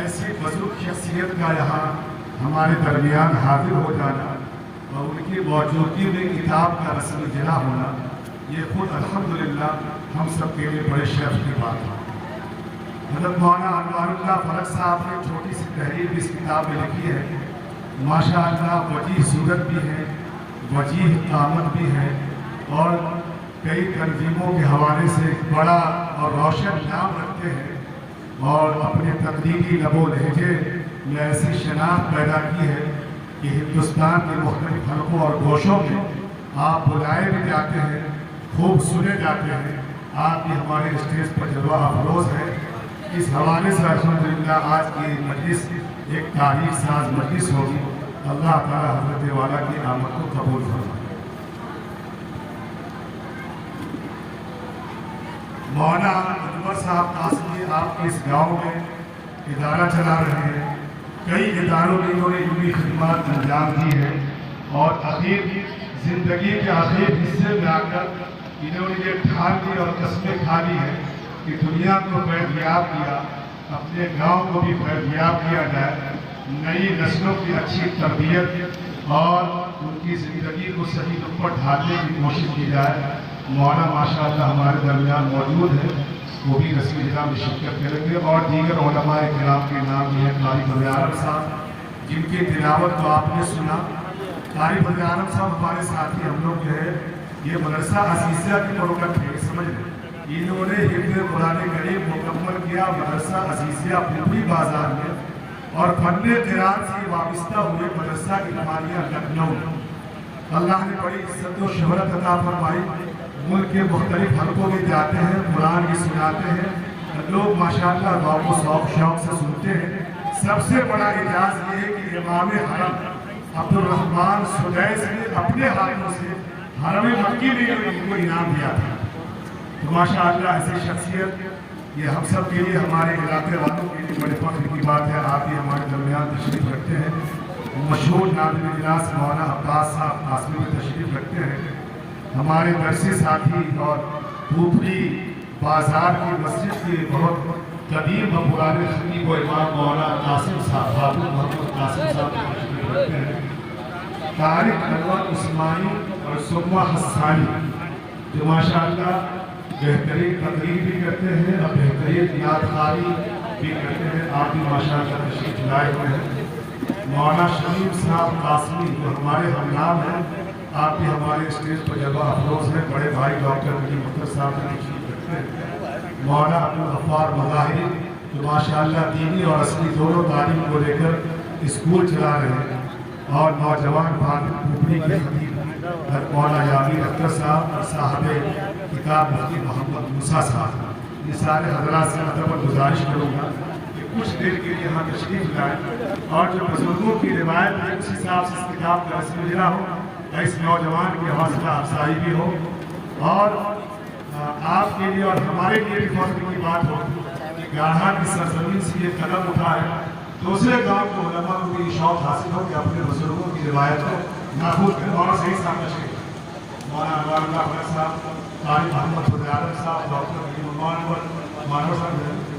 ایسی بزرگ شخصیت کا یہاں ہمارے درمیان حاضر ہو جانا اور ان کی موجودگی میں کتاب کا رسم اجرا ہونا، یہ خود الحمدللہ ہم سب کے لیے بڑے شرف کی بات ہے۔ حضرت مولانا انوار اللہ فرق صاحب نے چھوٹی سی تحریر بھی اس کتاب میں لکھی ہے۔ ماشاء اللہ وجیح صورت بھی ہے، وجیح قامت بھی ہے، اور کئی تنظیموں کے حوالے سے بڑا اور روشن نام رکھتے ہیں، اور اپنے تقریری لب و لہجے میں ایسی شناخت پیدا کی ہے کہ ہندوستان کے مختلف حلقوں اور گوشوں میں آپ بلائے بھی جاتے ہیں، خوب سنے جاتے ہیں۔ آپ بھی ہمارے اسٹیج پر جلوہ افروز ہے۔ اس حوالے سے الحمدللہ آج کی مجلس ایک تاریخ ساز مجلس ہوگی۔ اللہ تعالی حضرت والا کی آمد کو قبول فرمائے۔ مولانا انور صاحب قاسمی آپ کے اس گاؤں میں ادارہ چلا رہے ہیں۔ کئی اداروں میں انہوں نے علمی خدمات انجام دی ہے، اور زندگی کے آخر حصے میں آ کر انہوں نے یہ ٹھان لی اور قسمیں کھا لی ہے کہ دنیا کو فیضیاب کیا، اپنے گاؤں کو بھی فیضیاب کیا جائے، نئی نسلوں کی اچھی تربیت اور ان کی زندگی کو صحیح رخ پر ڈھالنے کی کوشش کی جائے۔ مولانا ماشاءاللہ ہمارے درمیان موجود ہے، وہ بھی رسم اجرا میں شرکت کریں گے، اور دیگر علماء کرام کے نام بھی ہے۔ قاری فضل عالم صاحب جن کی تلاوت کو آپ نے سنا، قاری فضل عالم صاحب ہمارے ساتھی ہم لوگ جو ہے یہ مدرسہ عزیزیہ کی پروڈکٹ ہے، سمجھ لیں۔ انہوں نے حفظ قرآن کریم مکمل کیا مدرسہ عزیزیہ پوری بازار میں، اور فن قرآن سے وابستہ ہوئے مدرسہ عرفانیہ لکھنؤ۔ اللہ نے بڑی عزت و شہرت عطا فرمائی، ملک کے مختلف حلقوں میں جاتے ہیں، قرآن بھی سناتے ہیں، لوگ ماشاءاللہ ذوق و شوق سے سنتے ہیں۔ سب سے بڑا اعزاز یہ ہے کہ امام حرم عبد الرحمن سدیس نے اپنے ہاتھوں سے حرم مکی میں ان کو انعام دیا تھا۔ تو ماشاءاللہ ایسی شخصیت یہ ہم سب کے لیے، ہمارے علاقے والوں کے لیے بڑے فخر کی بات ہے۔ آپ بھی ہمارے درمیان تشریف رکھتے ہیں۔ مشہور ناظم اجلاس مولانا عباس صاحب قاسمی بھی تشریف رکھتے ہیں۔ ہمارے درسی ساتھی اور اوپری بازار کی مسجد کے بہت قدیم و پرانے خطیب و امام مولانا قاسم صاحب، بابو محمد قاسم صاحب تشریف رکھتے ہیں۔ طارق انور عثمانی اور سما حسانی جو ماشاءاللہ بہترین تقریر بھی کرتے ہیں اور بہترین یادگاری بھی کرتے ہیں، آپ بھی ماشاءاللہ تشریف لائے ہوئے ہیں۔ مولانا شمیم صاحب قاسمی جو ہمارے ہم نام ہیں، آپ بھی ہمارے اسٹیج پر جلوہ افروز ہیں۔ بڑے بھائی ڈاکٹر علی مختار صاحب بھی تشریف رکھتے ہیں۔ مولانا عبدالغفار مظاہری جو ماشاءاللہ دینی اور اصلی دونوں تعلیم کو لے کر اسکول چلا رہے ہیں، اور نوجوان اوپری کے خطیب مولانا یامین اختر صاحب اور صاحب کتاب مفتی محمد موسیٰ صاحب، یہ سارے حضرات سے میں گزارش کروں گا کہ کچھ دیر کے لیے یہاں تشریف لائیں، اور جو بزرگوں کی روایت ہے اس حساب سے اس کتاب کا رسم اجرا ہو، اس نوجوان کی حوصلہ افزائی بھی ہو، اور آپ کے لیے اور ہمارے لیے بھی فخر کی بات ہو کہ گاڑھا کی سرزمین سے یہ قدم اٹھائے، دوسرے گاؤں کے علماء کو بھی شوق حاصل ہو کہ اپنے بزرگوں کی روایت کو محفوظ کریں۔ مولانا صحیح صاحب تشریف، مولانا انوار اللہ فرق صاحب، قاری محمد فضل عالم صاحب، ڈاکٹر علی مولانا صاحب